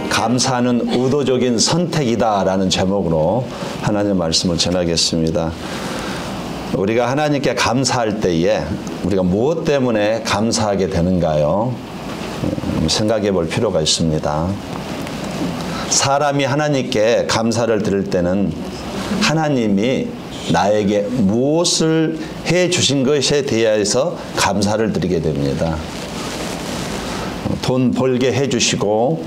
감사는 의도적인 선택이다라는 제목으로 하나님의 말씀을 전하겠습니다. 우리가 하나님께 감사할 때에 우리가 무엇 때문에 감사하게 되는가요? 생각해 볼 필요가 있습니다. 사람이 하나님께 감사를 드릴 때는 하나님이 나에게 무엇을 해 주신 것에 대해서 감사를 드리게 됩니다. 돈 벌게 해 주시고,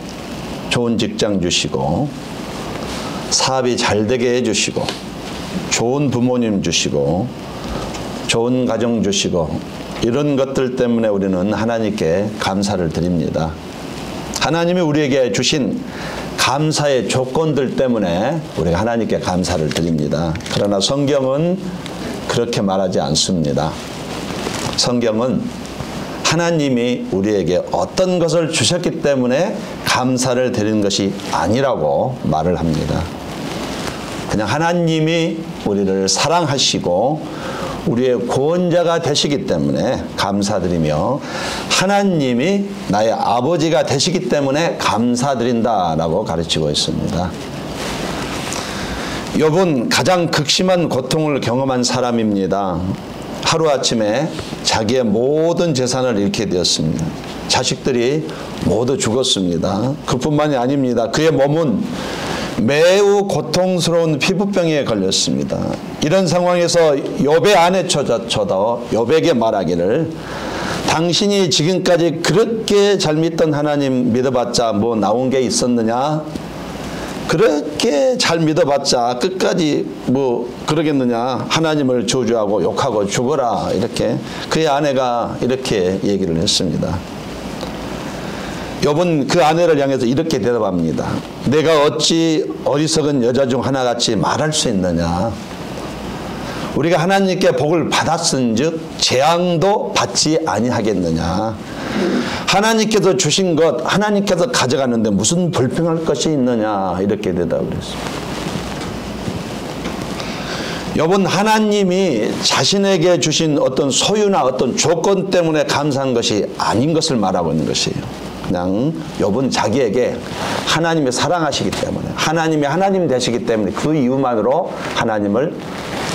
좋은 직장 주시고, 사업이 잘 되게 해 주시고, 좋은 부모님 주시고, 좋은 가정 주시고, 이런 것들 때문에 우리는 하나님께 감사를 드립니다. 하나님이 우리에게 주신 감사의 조건들 때문에 우리가 하나님께 감사를 드립니다. 그러나 성경은 그렇게 말하지 않습니다. 성경은 하나님이 우리에게 어떤 것을 주셨기 때문에 감사를 드리는 것이 아니라고 말을 합니다. 그냥 하나님이 우리를 사랑하시고 우리의 구원자가 되시기 때문에 감사드리며, 하나님이 나의 아버지가 되시기 때문에 감사드린다라고 가르치고 있습니다. 욥은 가장 극심한 고통을 경험한 사람입니다. 하루아침에 자기의 모든 재산을 잃게 되었습니다. 자식들이 모두 죽었습니다. 그뿐만이 아닙니다. 그의 몸은 매우 고통스러운 피부병에 걸렸습니다. 이런 상황에서 욥의 아내조차도 욥에게 말하기를, 당신이 지금까지 그렇게 잘 믿던 하나님 믿어봤자 뭐 나온 게 있었느냐? 그렇게 잘 믿어봤자 끝까지 뭐 그러겠느냐? 하나님을 저주하고 욕하고 죽어라. 이렇게 그의 아내가 이렇게 얘기를 했습니다. 욥은 그 아내를 향해서 이렇게 대답합니다. 내가 어찌 어리석은 여자 중 하나같이 말할 수 있느냐? 우리가 하나님께 복을 받았은즉 재앙도 받지 아니하겠느냐? 하나님께서 주신 것 하나님께서 가져가는데 무슨 불평할 것이 있느냐? 이렇게 대답을 했습니다. 욥은 하나님이 자신에게 주신 어떤 소유나 어떤 조건 때문에 감사한 것이 아닌 것을 말하고 있는 것이에요. 그냥 욥은 자기에게 하나님이 사랑하시기 때문에, 하나님이 하나님 되시기 때문에 그 이유만으로 하나님을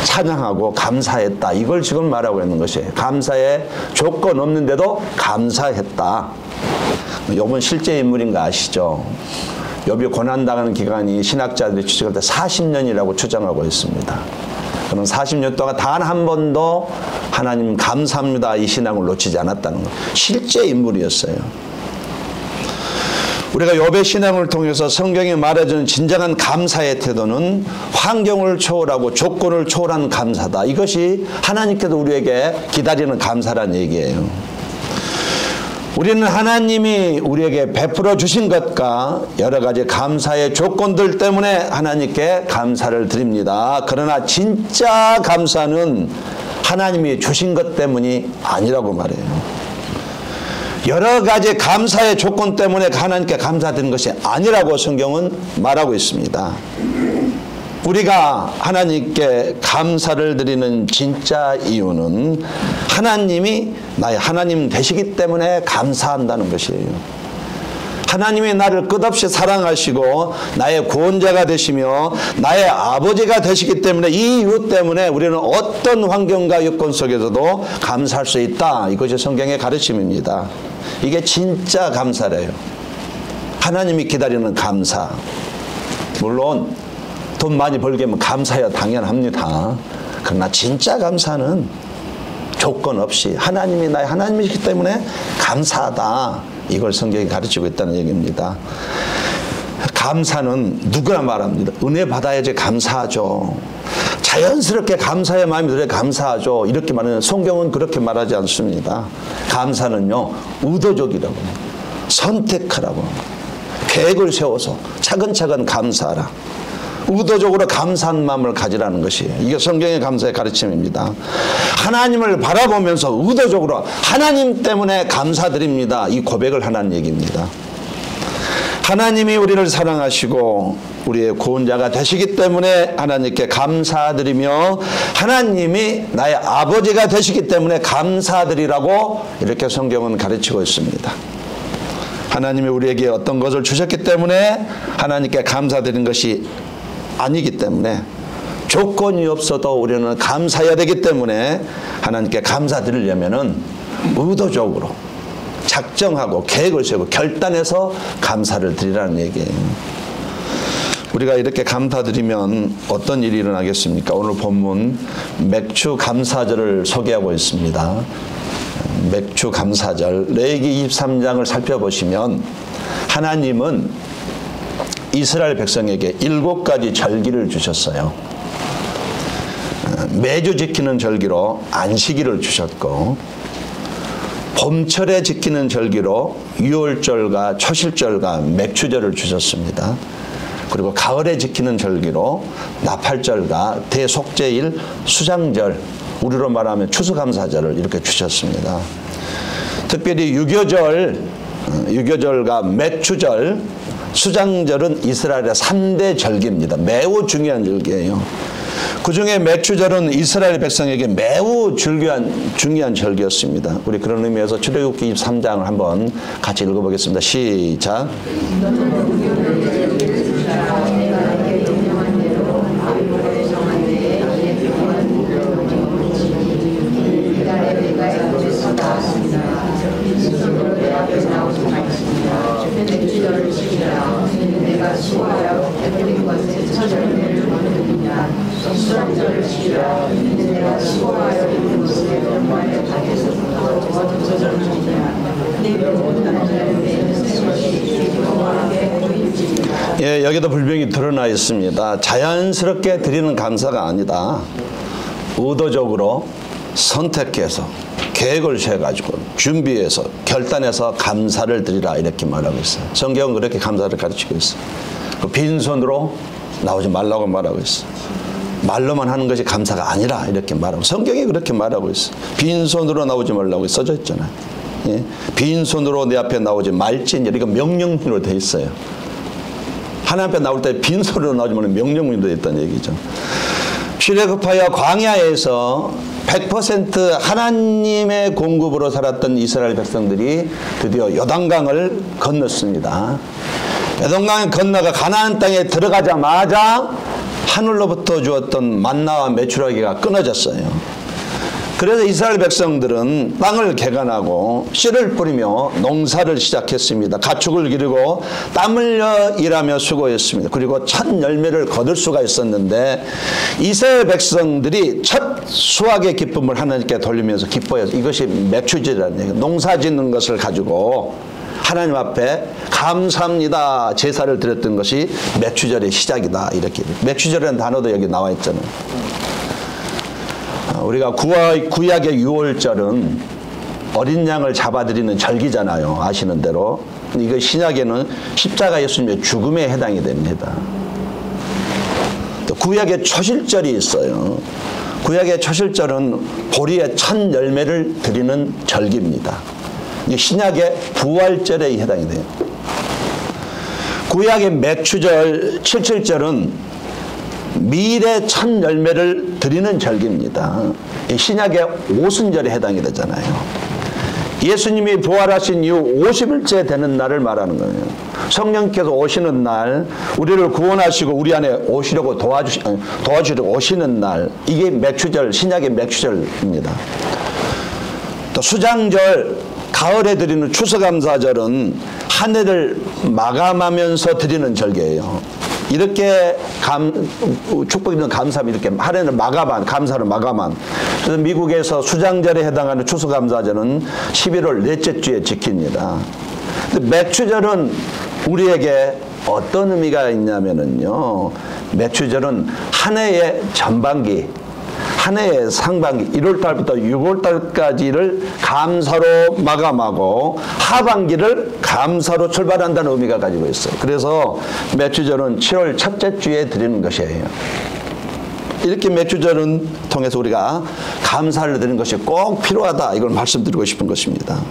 찬양하고 감사했다, 이걸 지금 말하고 있는 것이에요. 감사에 조건 없는데도 감사했다. 욥은 실제 인물인 거 아시죠? 욥이 고난당하는 기간이 신학자들이 추측할 때 40년이라고 추정하고 있습니다. 그럼 40년 동안 단 한 번도 하나님 감사합니다 이 신앙을 놓치지 않았다는 것, 실제 인물이었어요. 우리가 욥의 신앙을 통해서 성경이 말해주는 진정한 감사의 태도는 환경을 초월하고 조건을 초월한 감사다. 이것이 하나님께서 우리에게 기다리는 감사라는 얘기예요. 우리는 하나님이 우리에게 베풀어 주신 것과 여러 가지 감사의 조건들 때문에 하나님께 감사를 드립니다. 그러나 진짜 감사는 하나님이 주신 것 때문이 아니라고 말해요. 여러 가지 감사의 조건 때문에 하나님께 감사드리는 것이 아니라고 성경은 말하고 있습니다. 우리가 하나님께 감사를 드리는 진짜 이유는 하나님이 나의 하나님 되시기 때문에 감사한다는 것이에요. 하나님이 나를 끝없이 사랑하시고 나의 구원자가 되시며 나의 아버지가 되시기 때문에, 이 이유 때문에 우리는 어떤 환경과 여건 속에서도 감사할 수 있다. 이것이 성경의 가르침입니다. 이게 진짜 감사래요. 하나님이 기다리는 감사. 물론 돈 많이 벌게 하면 감사해야 당연합니다. 그러나 진짜 감사는 조건 없이 하나님이 나의 하나님이시기 때문에 감사하다. 이걸 성경이 가르치고 있다는 얘기입니다. 감사는 누구나 말합니다. 은혜 받아야지 감사하죠. 자연스럽게 감사의 마음이 들어야 감사하죠. 이렇게 말하는, 성경은 그렇게 말하지 않습니다. 감사는요, 의도적이라고, 선택하라고, 계획을 세워서 차근차근 감사하라. 의도적으로 감사한 마음을 가지라는 것이에요. 이게 성경의 감사의 가르침입니다. 하나님을 바라보면서 의도적으로 하나님 때문에 감사드립니다. 이 고백을 하라는 얘기입니다. 하나님이 우리를 사랑하시고 우리의 구원자가 되시기 때문에 하나님께 감사드리며 하나님이 나의 아버지가 되시기 때문에 감사드리라고 이렇게 성경은 가르치고 있습니다. 하나님이 우리에게 어떤 것을 주셨기 때문에 하나님께 감사드리는 것이 아니기 때문에 조건이 없어도 우리는 감사해야 되기 때문에 하나님께 감사드리려면은 의도적으로 작정하고 계획을 세우고 결단해서 감사를 드리라는 얘기예요. 우리가 이렇게 감사드리면 어떤 일이 일어나겠습니까? 오늘 본문 맥주 감사절을 소개하고 있습니다. 맥주 감사절 레위기 23장을 살펴보시면 하나님은 이스라엘 백성에게 7가지 절기를 주셨어요. 매주 지키는 절기로 안식일을 주셨고 봄철에 지키는 절기로 유월절과 초실절과 맥주절을 주셨습니다. 그리고 가을에 지키는 절기로 나팔절과 대속죄일 수장절, 우리로 말하면 추수감사절을 이렇게 주셨습니다. 특별히 유교절과 맥주절, 수장절은 이스라엘의 3대 절기입니다. 매우 중요한 절기예요. 그 중에 맥주절은 이스라엘 백성에게 매우 중요한 절기였습니다. 우리 그런 의미에서 출애굽기 23장을 한번 같이 읽어보겠습니다. 시작. 예, 여기도 불명이 드러나 있습니다. 자연스럽게 드리는 감사가 아니다. 의도적으로 선택해서 계획을 세가지고 준비해서 결단해서 감사를 드리라 이렇게 말하고 있어요. 성경은 그렇게 감사를 가르치고 있어요. 빈손으로 나오지 말라고 말하고 있어요. 말로만 하는 것이 감사가 아니라 이렇게 말하고 성경이 그렇게 말하고 있어요. 빈손으로 나오지 말라고 써져 있잖아요. 예? 빈손으로 내 앞에 나오지 말지니 이거 명령문으로 돼 있어요. 하나님 앞에 나올 때 빈손으로 나오지 말라고 명령문으로 돼 있다는 얘기죠. 출애굽하여 광야에서 100% 하나님의 공급으로 살았던 이스라엘 백성들이 드디어 요단강을 건넜습니다. 요단강을 건너가 가나안 땅에 들어가자마자 하늘로부터 주었던 만나와 메추라기가 끊어졌어요. 그래서 이스라엘 백성들은 땅을 개간하고 씨를 뿌리며 농사를 시작했습니다. 가축을 기르고 땀 흘려 일하며 수고했습니다. 그리고 첫 열매를 거둘 수가 있었는데 이스라엘 백성들이 첫 수확의 기쁨을 하나님께 돌리면서 기뻐해서 이것이 맥주절이라는 얘기예요. 농사 짓는 것을 가지고 하나님 앞에 감사합니다 제사를 드렸던 것이 맥주절의 시작이다. 이렇게 맥주절이라는 단어도 여기 나와 있잖아요. 우리가 구약의 유월절은 어린 양을 잡아드리는 절기잖아요. 아시는 대로. 이거 신약에는 십자가 예수님의 죽음에 해당이 됩니다. 또 구약의 초실절이 있어요. 구약의 초실절은 보리의 첫 열매를 드리는 절기입니다. 신약의 부활절에 해당이 돼요. 구약의 맥주절, 칠칠절은 밀의 첫 열매를 드리는 절기입니다. 신약의 오순절에 해당이 되잖아요. 예수님이 부활하신 이후 50일째 되는 날을 말하는 거예요. 성령께서 오시는 날, 우리를 구원하시고 우리 안에 오시려고 도와주려고 오시는 날, 이게 맥주절, 신약의 맥주절입니다. 또 수장절, 가을에 드리는 추수감사절은 한 해를 마감하면서 드리는 절기예요. 이렇게 축복이든 감사함이 이렇게 한 해를 마감한, 감사를 마감한. 그래서 미국에서 수장절에 해당하는 추수감사절은 11월 넷째 주에 지킵니다. 근데 맥주절은 우리에게 어떤 의미가 있냐면은요, 맥주절은 한 해의 전반기, 한 해의 상반기 1월달부터 6월달까지를 감사로 마감하고 하반기를 감사로 출발한다는 의미가 가지고 있어요. 그래서 맥주절은 7월 첫째 주에 드리는 것이에요. 이렇게 맥주절은 통해서 우리가 감사를 드리는 것이 꼭 필요하다. 이걸 말씀드리고 싶은 것입니다.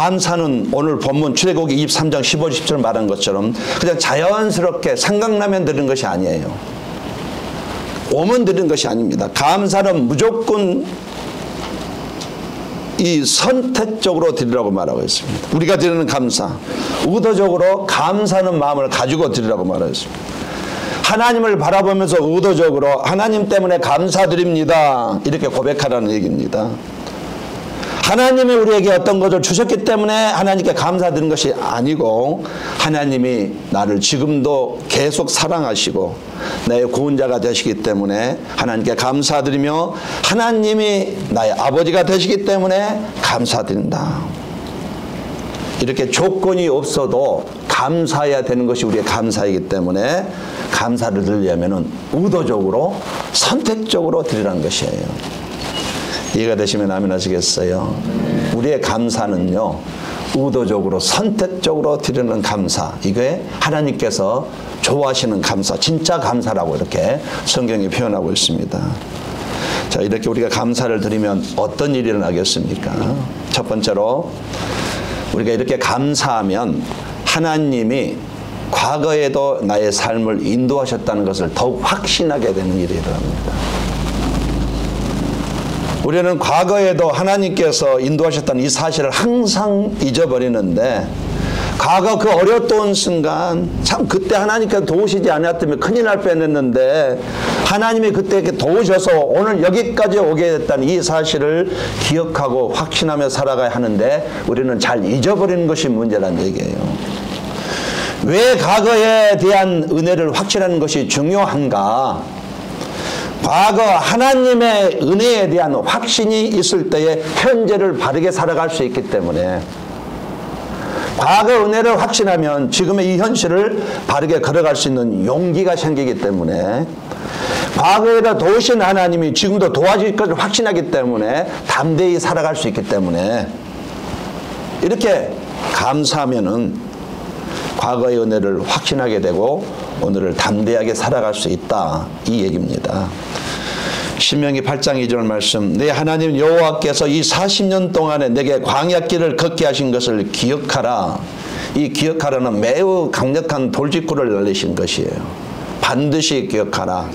감사는 오늘 본문 출애굽기 23장 15, 10절 말한 것처럼 그냥 자연스럽게 생각나면 드리는 것이 아니에요. 오면 드리는 것이 아닙니다. 감사는 무조건 이 선택적으로 드리라고 말하고 있습니다. 우리가 드리는 감사, 의도적으로 감사하는 마음을 가지고 드리라고 말하고 있습니다. 하나님을 바라보면서 의도적으로 하나님 때문에 감사드립니다. 이렇게 고백하라는 얘기입니다. 하나님이 우리에게 어떤 것을 주셨기 때문에 하나님께 감사드리는 것이 아니고 하나님이 나를 지금도 계속 사랑하시고 나의 구원자가 되시기 때문에 하나님께 감사드리며 하나님이 나의 아버지가 되시기 때문에 감사드린다. 이렇게 조건이 없어도 감사해야 되는 것이 우리의 감사이기 때문에 감사를 드리려면 의도적으로 선택적으로 드리라는 것이에요. 이해가 되시면 아멘 하시겠어요? 우리의 감사는요, 의도적으로 선택적으로 드리는 감사, 이게 하나님께서 좋아하시는 감사, 진짜 감사라고 이렇게 성경이 표현하고 있습니다. 자, 이렇게 우리가 감사를 드리면 어떤 일이 일어나겠습니까? 첫 번째로 우리가 이렇게 감사하면 하나님이 과거에도 나의 삶을 인도하셨다는 것을 더욱 확신하게 되는 일이 일어납니다. 우리는 과거에도 하나님께서 인도하셨다는 이 사실을 항상 잊어버리는데 과거 그 어려웠던 순간 참 그때 하나님께서 도우시지 않았다면 큰일 날 뻔했는데 하나님이 그때 도우셔서 오늘 여기까지 오게 됐다는 이 사실을 기억하고 확신하며 살아가야 하는데 우리는 잘 잊어버리는 것이 문제란 얘기예요. 왜 과거에 대한 은혜를 확신하는 것이 중요한가? 과거 하나님의 은혜에 대한 확신이 있을 때에 현재를 바르게 살아갈 수 있기 때문에 과거 은혜를 확신하면 지금의 이 현실을 바르게 걸어갈 수 있는 용기가 생기기 때문에 과거에도 도우신 하나님이 지금도 도와줄 것을 확신하기 때문에 담대히 살아갈 수 있기 때문에 이렇게 감사하면은 과거의 은혜를 확신하게 되고 오늘을 담대하게 살아갈 수 있다, 이 얘기입니다. 신명기 8장 2절 말씀, 내 하나님 여호와께서 이 40년 동안에 내게 광야길을 걷게 하신 것을 기억하라. 이 기억하라는 매우 강력한 돌직구를 날리신 것이에요. 반드시 기억하라.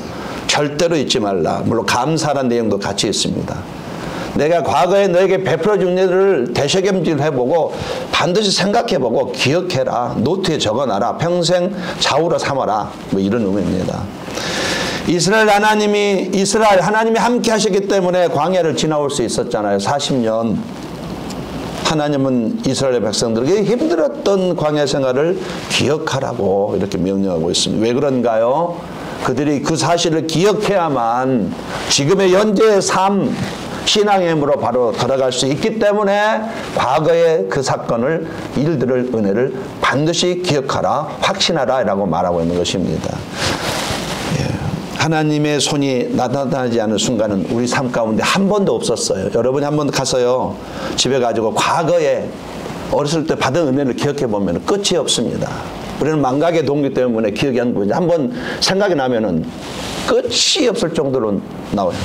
절대로 잊지 말라. 물론 감사라는 내용도 같이 있습니다. 내가 과거에 너에게 베풀어 준 일을 되새김질해보고 반드시 생각해보고 기억해라. 노트에 적어놔라. 평생 좌우로 삼아라. 뭐 이런 의미입니다. 이스라엘 하나님이 함께 하셨기 때문에 광야를 지나올 수 있었잖아요. 40년. 하나님은 이스라엘 백성들에게 힘들었던 광야 생활을 기억하라고 이렇게 명령하고 있습니다. 왜 그런가요? 그들이 그 사실을 기억해야만 지금의 현재의 삶, 신앙의 힘으로 바로 걸어갈 수 있기 때문에 과거의 그 사건을, 일들을, 은혜를 반드시 기억하라, 확신하라 라고 말하고 있는 것입니다. 하나님의 손이 나타나지 않은 순간은 우리 삶 가운데 한 번도 없었어요. 여러분이 한 번 가서요, 집에 가지고 과거에 어렸을 때 받은 은혜를 기억해 보면 끝이 없습니다. 우리는 망각의 동기 때문에 기억이 안 나고 한번 생각이 나면은 끝이 없을 정도로 나와요.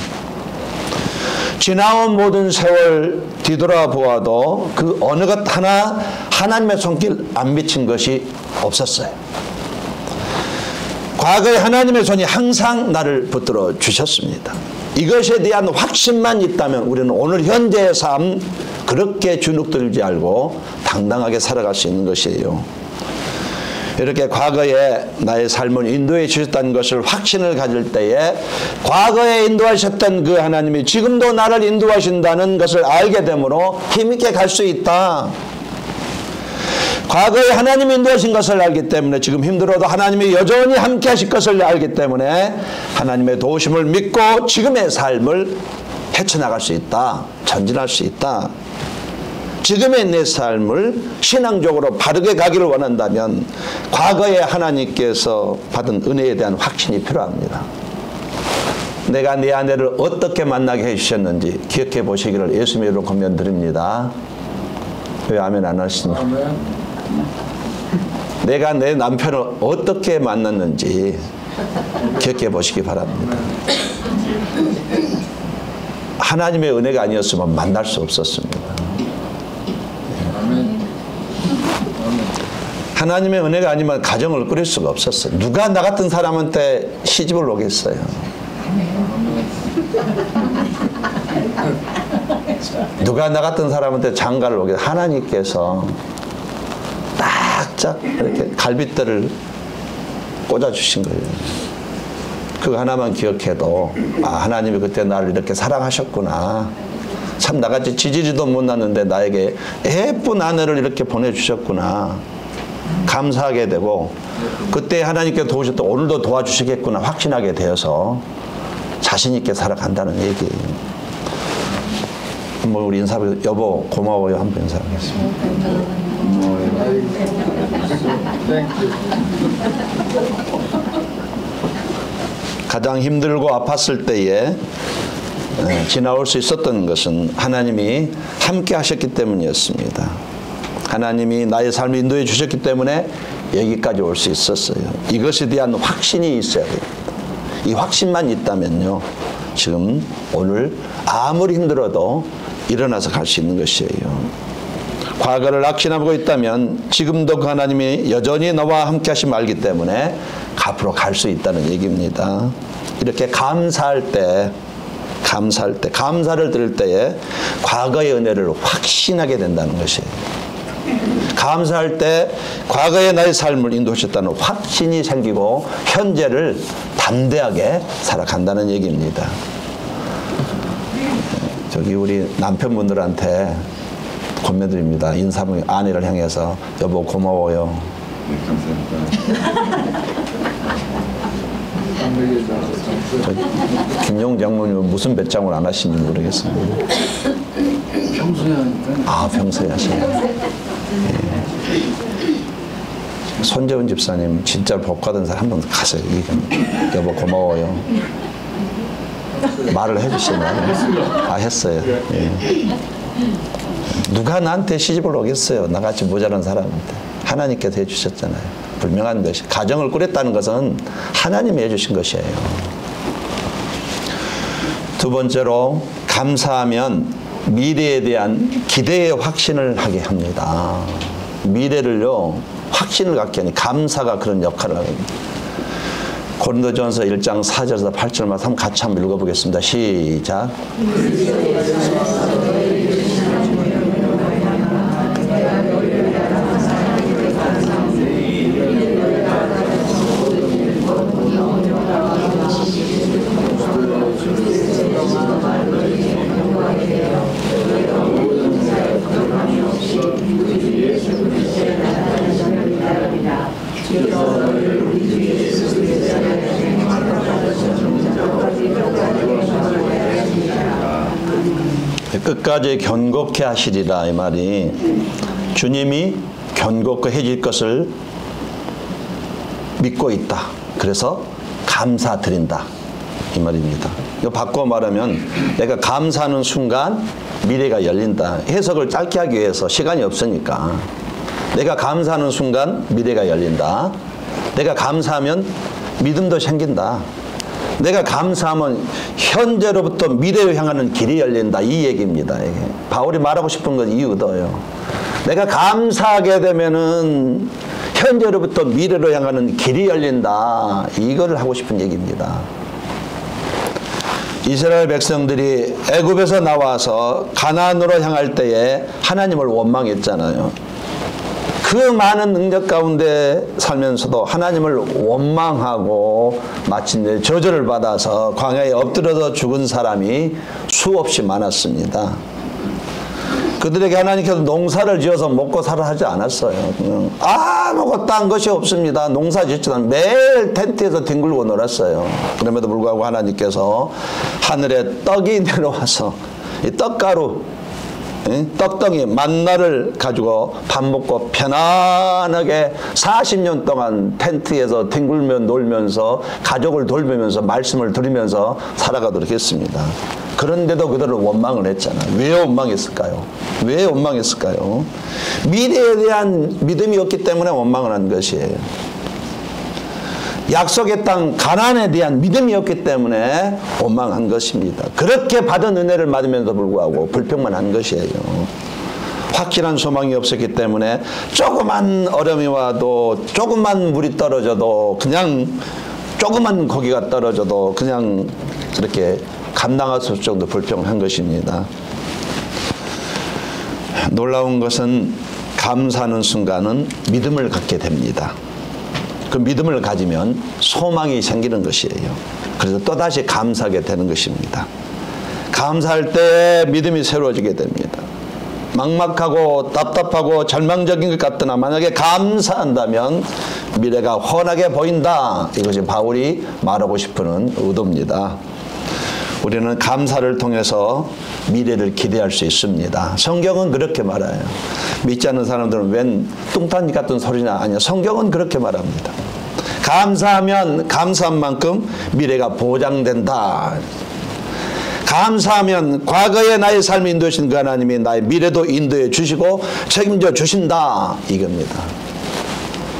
지나온 모든 세월 뒤돌아보아도 그 어느 것 하나 하나님의 손길 안 미친 것이 없었어요. 과거에 하나님의 손이 항상 나를 붙들어 주셨습니다. 이것에 대한 확신만 있다면 우리는 오늘 현재의 삶 그렇게 주눅들지 않고 당당하게 살아갈 수 있는 것이에요. 이렇게 과거에 나의 삶을 인도해 주셨다는 것을 확신을 가질 때에 과거에 인도하셨던 그 하나님이 지금도 나를 인도하신다는 것을 알게 되므로 힘있게 갈 수 있다. 과거에 하나님이 인도하신 것을 알기 때문에 지금 힘들어도 하나님이 여전히 함께 하실 것을 알기 때문에 하나님의 도우심을 믿고 지금의 삶을 헤쳐나갈 수 있다. 전진할 수 있다. 지금의 내 삶을 신앙적으로 바르게 가기를 원한다면 과거에 하나님께서 받은 은혜에 대한 확신이 필요합니다. 내가 내 아내를 어떻게 만나게 해주셨는지 기억해 보시기를 예수님의 이름으로 권면드립니다. 왜 아멘 안 하십니까? 내가 내 남편을 어떻게 만났는지 기억해 보시기 바랍니다. 하나님의 은혜가 아니었으면 만날 수 없었습니다. 하나님의 은혜가 아니면 가정을 꾸릴 수가 없었어요. 누가 나 같은 사람한테 시집을 오겠어요. 누가 나 같은 사람한테 장가를 오겠어요. 하나님께서 딱짝 이렇게 갈빗대를 꽂아주신 거예요. 그거 하나만 기억해도 하나님이 그때 나를 이렇게 사랑하셨구나. 참 나같이 지지리도 못났는데 나에게 예쁜 아내를 이렇게 보내주셨구나. 감사하게 되고 그때 하나님께 도우셨던 오늘도 도와주시겠구나 확신하게 되어서 자신 있게 살아간다는 얘기예요. 한번 우리 인사해 여보 고마워요 한번 인사하겠습니다. 가장 힘들고 아팠을 때에 지나올 수 있었던 것은 하나님이 함께 하셨기 때문이었습니다. 하나님이 나의 삶을 인도해 주셨기 때문에 여기까지 올 수 있었어요. 이것에 대한 확신이 있어야 됩니다. 이 확신만 있다면요. 지금 오늘 아무리 힘들어도 일어나서 갈 수 있는 것이에요. 과거를 낙심하고 있다면 지금도 그 하나님이 여전히 너와 함께 하심을 알기 때문에 앞으로 갈 수 있다는 얘기입니다. 이렇게 감사할 때, 감사를 들을 때에 과거의 은혜를 확신하게 된다는 것이에요. 감사할 때 과거의 나의 삶을 인도하셨다는 확신이 생기고 현재를 담대하게 살아간다는 얘기입니다. 저기 우리 남편분들한테 권면드립니다. 인사문 아내를 향해서 여보 고마워요. 네, 감사합니다. 김용 장모님은 무슨 배짱을 안 하시는지 모르겠습니다. 평소에 하니까. 평소에 하시네요. 예. 손재훈 집사님 진짜 복 받은 사람 한번 가세요. 여보 고마워요. 말을 해주시나요? 했어요. 예. 누가 나한테 시집을 오겠어요? 나같이 모자란 사람한테. 하나님께서 해주셨잖아요. 분명한 것이. 가정을 꾸렸다는 것은 하나님이 해주신 것이에요. 두 번째로 감사하면 미래에 대한 기대의 확신을 하게 합니다. 미래를요 확신을 갖게 하니 감사가 그런 역할을 합니다. 고린도전서 1장 4절에서 8절만 한번 같이 한번 읽어보겠습니다. 시작. 끝까지 견고케 하시리라 이 말이 주님이 견고케 해질 것을 믿고 있다. 그래서 감사드린다 이 말입니다. 이거 바꿔 말하면 내가 감사하는 순간 미래가 열린다. 해석을 짧게 하기 위해서 시간이 없으니까 내가 감사하는 순간 미래가 열린다. 내가 감사하면 믿음도 생긴다. 내가 감사하면 현재로부터 미래로 향하는 길이 열린다. 이 얘기입니다. 이게. 바울이 말하고 싶은 건 이 의도예요. 내가 감사하게 되면은 현재로부터 미래로 향하는 길이 열린다. 이거를 하고 싶은 얘기입니다. 이스라엘 백성들이 애굽에서 나와서 가나안으로 향할 때에 하나님을 원망했잖아요. 그 많은 능력 가운데 살면서도 하나님을 원망하고 마침내 저주를 받아서 광야에 엎드려서 죽은 사람이 수없이 많았습니다. 그들에게 하나님께서 농사를 지어서 먹고 살아 하지 않았어요. 그냥 아무것도 한 것이 없습니다. 농사 짓지도 않고 매일 텐트에서 뒹굴고 놀았어요. 그럼에도 불구하고 하나님께서 하늘에 떡이 내려와서 이 떡가루 떡덩이 만나를 가지고 밥 먹고 편안하게 40년 동안 텐트에서 뒹굴며 놀면서 가족을 돌보면서 말씀을 들으면서 살아가도록 했습니다. 그런데도 그들은 원망을 했잖아요. 왜 원망했을까요? 왜 원망했을까요? 미래에 대한 믿음이 없기 때문에 원망을 한 것이에요. 약속의 땅 가나안에 대한 믿음이 없기 때문에 원망한 것입니다. 그렇게 받은 은혜를 받으면서 불구하고 불평만 한 것이에요. 확실한 소망이 없었기 때문에 조그만 얼음이 와도 조그만 물이 떨어져도 그냥 조그만 고기가 떨어져도 그냥 이렇게 감당할 수 없을 정도 불평한 것입니다. 놀라운 것은 감사하는 순간은 믿음을 갖게 됩니다. 그 믿음을 가지면 소망이 생기는 것이에요. 그래서 또다시 감사하게 되는 것입니다. 감사할 때 믿음이 새로워지게 됩니다. 막막하고 답답하고 절망적인 것 같으나 만약에 감사한다면 미래가 환하게 보인다. 이것이 바울이 말하고 싶은 의도입니다. 우리는 감사를 통해서 미래를 기대할 수 있습니다. 성경은 그렇게 말해요. 믿지 않는 사람들은 웬 뚱딴지 같은 소리냐. 아니야. 성경은 그렇게 말합니다. 감사하면 감사한 만큼 미래가 보장된다. 감사하면 과거의 나의 삶을 인도하신 그 하나님이 나의 미래도 인도해 주시고 책임져 주신다. 이겁니다.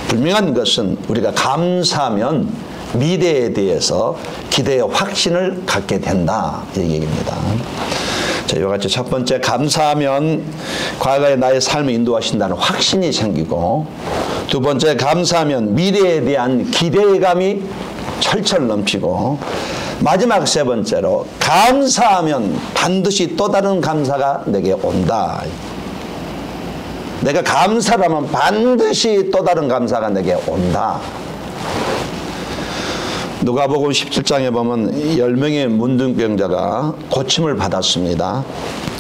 분명한 것은 우리가 감사하면 미래에 대해서 기대의 확신을 갖게 된다. 이 얘기입니다. 자, 이와 같이 첫 번째, 감사하면 과거의 나의 삶을 인도하신다는 확신이 생기고, 두 번째, 감사하면 미래에 대한 기대감이 철철 넘치고, 마지막 세 번째로 감사하면 반드시 또 다른 감사가 내게 온다. 내가 감사하면 반드시 또 다른 감사가 내게 온다. 누가복음 17장에 보면 10명의 문둥병자가 고침을 받았습니다.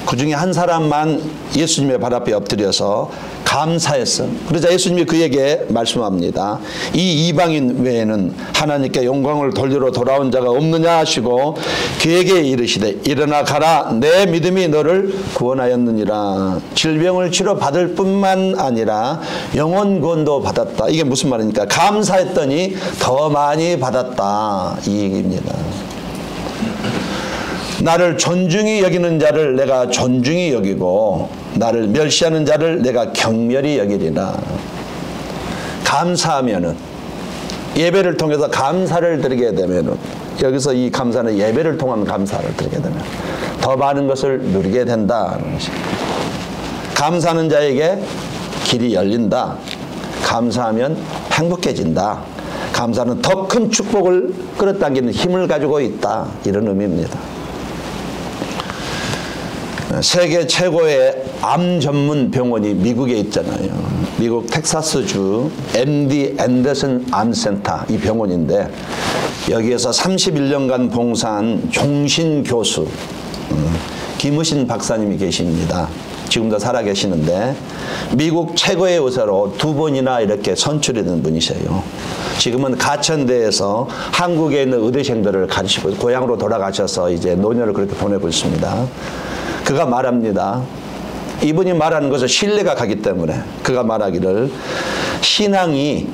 그 중에 한 사람만 예수님의 발 앞에 엎드려서 감사했어. 그러자 예수님이 그에게 말씀합니다. 이 이방인 외에는 하나님께 영광을 돌리러 돌아온 자가 없느냐 하시고 그에게 이르시되 일어나 가라. 내 믿음이 너를 구원하였느니라. 질병을 치료받을 뿐만 아니라 영혼 구원도 받았다. 이게 무슨 말입니까? 감사했더니 더 많이 받았다. 이 얘기입니다. 나를 존중히 여기는 자를 내가 존중히 여기고 나를 멸시하는 자를 내가 경멸히 여기리라. 감사하면은, 예배를 통해서 감사를 드리게 되면은, 여기서 이 감사는 예배를 통한 감사를 드리게 되면 더 많은 것을 누리게 된다는 것입니다. 감사하는 자에게 길이 열린다. 감사하면 행복해진다. 감사는 더 큰 축복을 끌어당기는 힘을 가지고 있다. 이런 의미입니다. 세계 최고의 암 전문 병원이 미국에 있잖아요. 미국 텍사스주 MD 앤더슨 암센터, 이 병원인데 여기에서 31년간 봉사한 종신 교수 김우신 박사님이 계십니다. 지금도 살아계시는데 미국 최고의 의사로 2번이나 이렇게 선출이 된 분이세요. 지금은 가천대에서 한국에 있는 의대생들을 가르치고 고향으로 돌아가셔서 이제 노년을 그렇게 보내고 있습니다. 그가 말합니다. 이분이 말하는 것은 신뢰가 가기 때문에 그가 말하기를 신앙이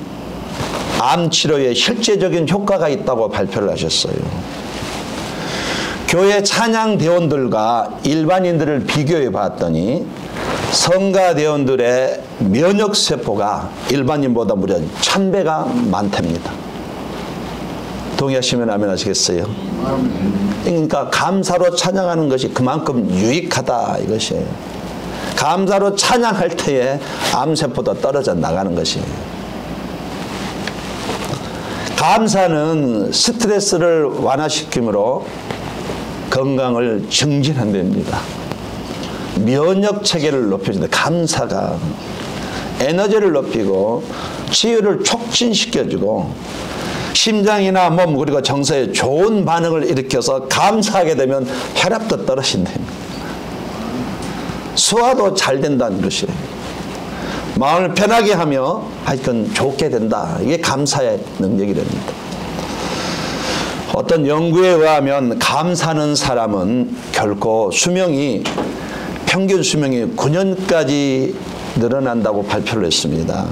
암 치료에 실제적인 효과가 있다고 발표를 하셨어요. 교회 찬양 대원들과 일반인들을 비교해 봤더니 성가 대원들의 면역 세포가 일반인보다 무려 1000배가 많답니다. 동의하시면 아멘 하시겠어요? 그러니까 감사로 찬양하는 것이 그만큼 유익하다 이것이에요. 감사로 찬양할 때에 암세포도 떨어져 나가는 것이에요. 감사는 스트레스를 완화시키므로 건강을 증진한답니다. 면역 체계를 높여준다. 감사가 에너지를 높이고 치유를 촉진시켜주고 심장이나 몸 그리고 정서에 좋은 반응을 일으켜서 감사하게 되면 혈압도 떨어진답니다. 소화도 잘 된다는 것이에요. 마음을 편하게 하며 하여튼 좋게 된다. 이게 감사의 능력이랍니다. 어떤 연구에 의하면 감사하는 사람은 결코 평균 수명이 9년까지 늘어난다고 발표를 했습니다.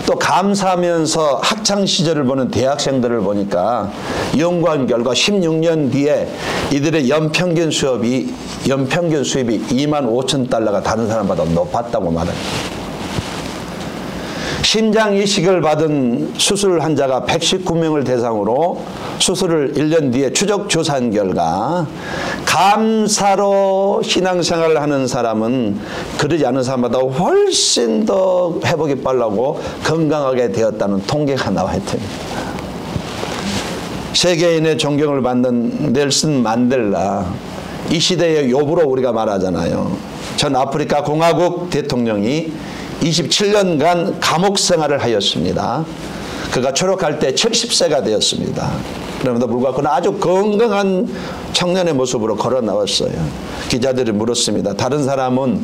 또 감사하면서 학창시절을 보는 대학생들을 보니까 연구한 결과 16년 뒤에 이들의 연평균 수입이 25,000달러가 다른 사람보다 높았다고 말합니다. 심장 이식을 받은 수술 환자가 119명을 대상으로 수술을 1년 뒤에 추적 조사한 결과 감사로 신앙생활을 하는 사람은 그러지 않은 사람보다 훨씬 더 회복이 빠르고 건강하게 되었다는 통계가 나와 있답니다. 세계인의 존경을 받는 넬슨 만델라, 이 시대의 요부로 우리가 말하잖아요. 전 아프리카 공화국 대통령이 27년간 감옥 생활을 하였습니다. 그가 졸업할 때 70세가 되었습니다. 그럼에도 불구하고 그는 아주 건강한 청년의 모습으로 걸어 나왔어요. 기자들이 물었습니다. 다른 사람은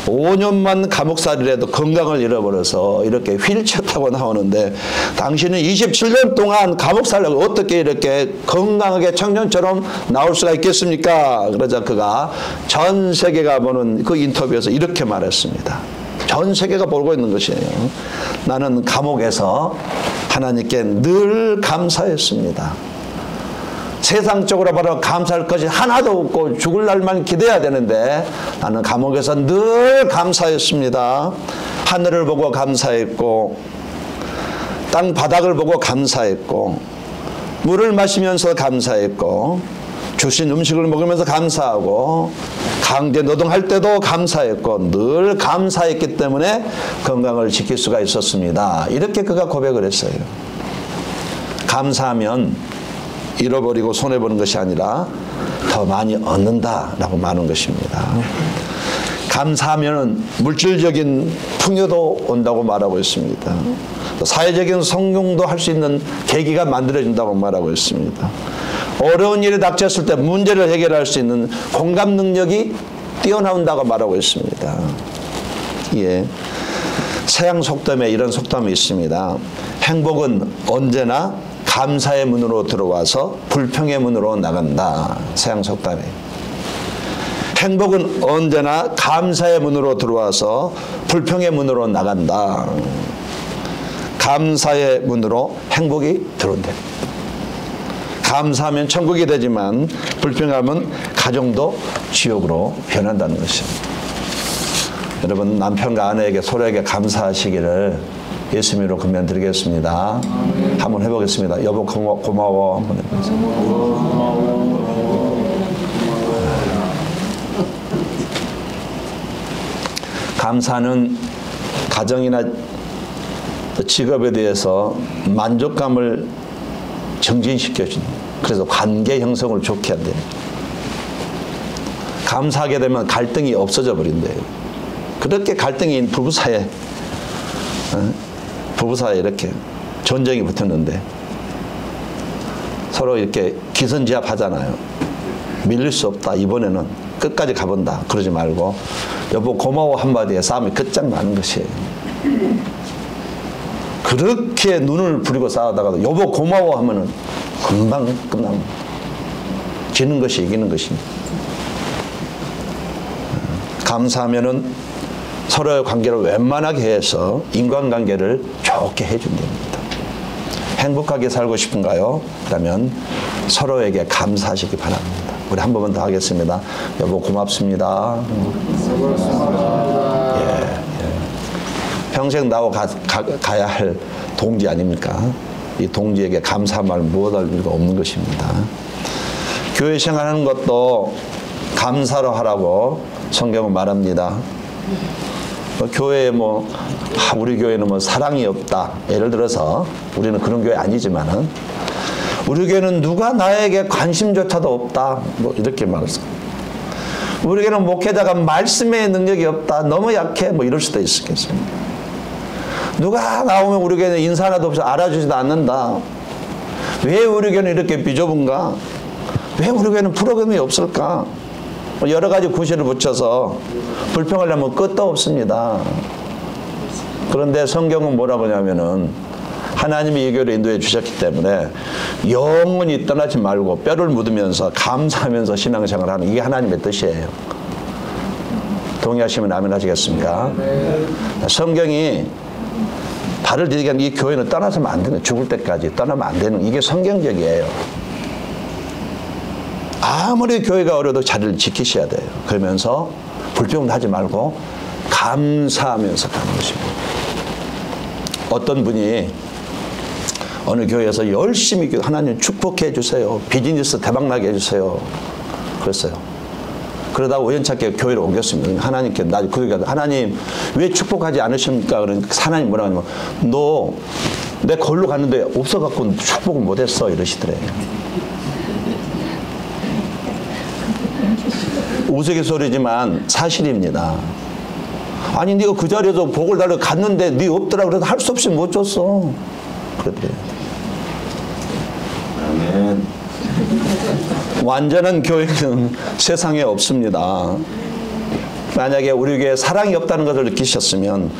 5년만 감옥살이를 해도 건강을 잃어버려서 이렇게 휠체어 타고 나오는데 당신은 27년 동안 감옥살이를 어떻게 이렇게 건강하게 청년처럼 나올 수가 있겠습니까? 그러자 그가 전 세계가 보는 그 인터뷰에서 이렇게 말했습니다. 전 세계가 보고 있는 것이에요. 나는 감옥에서 하나님께 늘 감사했습니다. 세상적으로 바로 감사할 것이 하나도 없고 죽을 날만 기대해야 되는데 나는 감옥에서 늘 감사했습니다. 하늘을 보고 감사했고 땅 바닥을 보고 감사했고 물을 마시면서 감사했고 주신 음식을 먹으면서 감사하고 강제 노동할 때도 감사했고 늘 감사했기 때문에 건강을 지킬 수가 있었습니다. 이렇게 그가 고백을 했어요. 감사하면 잃어버리고 손해보는 것이 아니라 더 많이 얻는다라고 말하는 것입니다. 감사하면 물질적인 풍요도 온다고 말하고 있습니다. 사회적인 성공도 할 수 있는 계기가 만들어진다고 말하고 있습니다. 어려운 일이 닥쳤을 때 문제를 해결할 수 있는 공감 능력이 뛰어나온다고 말하고 있습니다. 예. 서양 속담에 이런 속담이 있습니다. 행복은 언제나 감사의 문으로 들어와서 불평의 문으로 나간다. 서양 속담에. 행복은 언제나 감사의 문으로 들어와서 불평의 문으로 나간다. 감사의 문으로 행복이 들어온다. 감사하면 천국이 되지만 불평하면 가정도 지옥으로 변한다는 것입니다. 여러분 남편과 아내에게 서로에게 감사하시기를 예수님으로 권면드리겠습니다. 한번 해보겠습니다. 여보 고마워. 한번 해보겠습니다. 감사는 가정이나 직업에 대해서 만족감을 정진시켜줍니다. 그래서 관계 형성을 좋게 한대요. 감사하게 되면 갈등이 없어져 버린대요. 그렇게 갈등이 부부사이에 이렇게 전쟁이 붙었는데 서로 이렇게 기선제압하잖아요. 밀릴 수 없다. 이번에는 끝까지 가본다. 그러지 말고 여보 고마워 한마디에 싸움이 끝장나는 것이에요. 그렇게 눈을 부리고 싸우다가도 여보 고마워 하면은 금방 끝납니다. 지는 것이 이기는 것입니다. 감사하면은 서로의 관계를 원만하게 해서 인간관계를 좋게 해준답니다. 행복하게 살고 싶은가요? 그러면 서로에게 감사하시기 바랍니다. 우리 한 번만 더 하겠습니다. 여보 고맙습니다. 평생 나와 가야 할 동지 아닙니까? 이 동지에게 감사한 말 무엇할 일도 없는 것입니다. 교회 생활하는 것도 감사로 하라고 성경은 말합니다. 교회에 우리 교회는 사랑이 없다. 예를 들어서 우리는 그런 교회 아니지만은 우리 교회는 누가 나에게 관심조차도 없다. 이렇게 말했습니다. 우리 교회는 목회자가 말씀의 능력이 없다. 너무 약해. 이럴 수도 있겠습니다. 누가 나오면 우리 교회는 인사 하나도 없이 알아주지도 않는다. 왜 우리 교회는 이렇게 비좁은가? 왜 우리 교회는 프로그램이 없을까? 여러 가지 구실을 붙여서 불평하려면 끝도 없습니다. 그런데 성경은 뭐라고 하냐면은 하나님이 이 교회를 인도해 주셨기 때문에 영원히 떠나지 말고 뼈를 묻으면서 감사하면서 신앙생활하는 이게 하나님의 뜻이에요. 동의하시면 아멘 하시겠습니까? 성경이 발을 디디게 하는 이 교회는 떠나서는 안 되는, 죽을 때까지 떠나면 안 되는, 이게 성경적이에요. 아무리 교회가 어려도 자리를 지키셔야 돼요. 그러면서 불평도 하지 말고 감사하면서 가는 것입니다. 어떤 분이 어느 교회에서 열심히 하나님 축복해 주세요. 비즈니스 대박나게 해주세요. 그랬어요. 그러다가 우연찮게 교회로 옮겼습니다. 하나님께 하나님 왜 축복하지 않으십니까? 그러니까 하나님 뭐라고 하냐면 너 내 걸로 갔는데 없어갖고 축복을 못했어 이러시더래요. 우스갯소리지만 사실입니다. 아니 네가 그 자리에서 복을 달러 갔는데 네 없더라 그래서 할 수 없이 못 줬어. 그랬대요. 아멘. 완전한 교회는 세상에 없습니다. 만약에 우리 교회에 사랑이 없다는 것을 느끼셨으면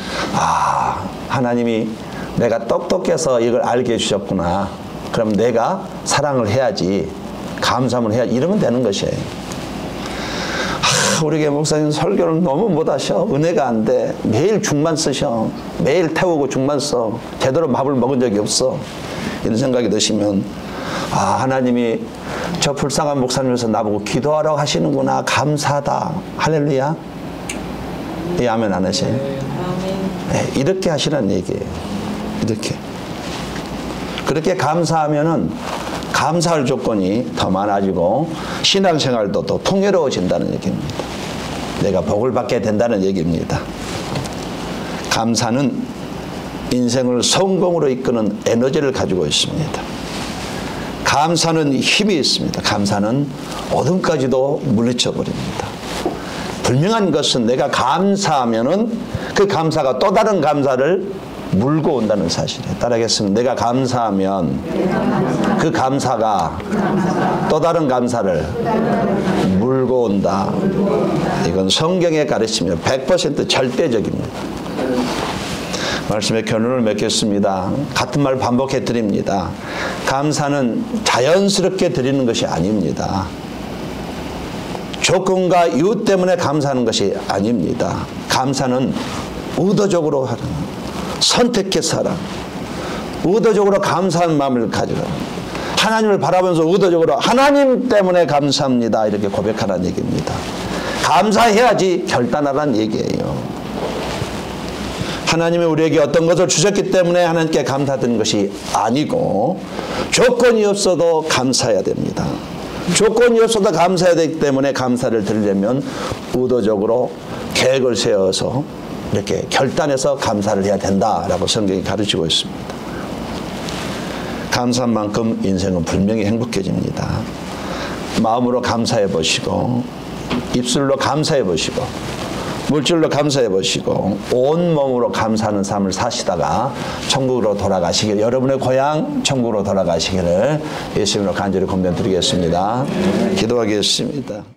하나님이 내가 똑똑해서 이걸 알게 해주셨구나. 그럼 내가 사랑을 해야지, 감사함을 해야지, 이러면 되는 것이에요. 우리 교회 목사님 설교를 너무 못하셔. 은혜가 안 돼. 매일 죽만 쓰셔. 매일 태우고 죽만 써. 제대로 밥을 먹은 적이 없어. 이런 생각이 드시면 하나님이 저 불쌍한 목사님에서 나보고 기도하라고 하시는구나. 감사하다. 할렐루야. 예, 아멘 안 하세요? 네, 이렇게 하시라는 얘기예요. 이렇게. 그렇게 감사하면은 감사할 조건이 더 많아지고 신앙생활도 더 풍요로워진다는 얘기입니다. 내가 복을 받게 된다는 얘기입니다. 감사는 인생을 성공으로 이끄는 에너지를 가지고 있습니다. 감사는 힘이 있습니다. 감사는 어둠까지도 물리쳐 버립니다. 분명한 것은 내가 감사하면은 그 감사가 또 다른 감사를 물고 온다는 사실이에요. 따라하겠습니다. 내가 감사하면 그 감사가 또 다른 감사를 물고 온다. 이건 성경의 가르침이에요. 100% 절대적입니다. 말씀에 결론을 맺겠습니다. 같은 말 반복해 드립니다. 감사는 자연스럽게 드리는 것이 아닙니다. 조건과 이유 때문에 감사하는 것이 아닙니다. 감사는 의도적으로 하는, 선택해서 하라. 의도적으로 감사한 마음을 가져라. 하나님을 바라보면서 의도적으로 하나님 때문에 감사합니다. 이렇게 고백하라는 얘기입니다. 감사해야지 결단하라는 얘기예요. 하나님이 우리에게 어떤 것을 주셨기 때문에 하나님께 감사드리는 것이 아니고 조건이 없어도 감사해야 됩니다. 조건이 없어도 감사해야 되기 때문에 감사를 드리려면 의도적으로 계획을 세워서 이렇게 결단해서 감사를 해야 된다라고 성경이 가르치고 있습니다. 감사한 만큼 인생은 분명히 행복해집니다. 마음으로 감사해 보시고 입술로 감사해 보시고 물질로 감사해 보시고 온몸으로 감사하는 삶을 사시다가 천국으로 돌아가시길, 여러분의 고향 천국으로 돌아가시기를 예수님으로 간절히 권면드리겠습니다. 기도하겠습니다.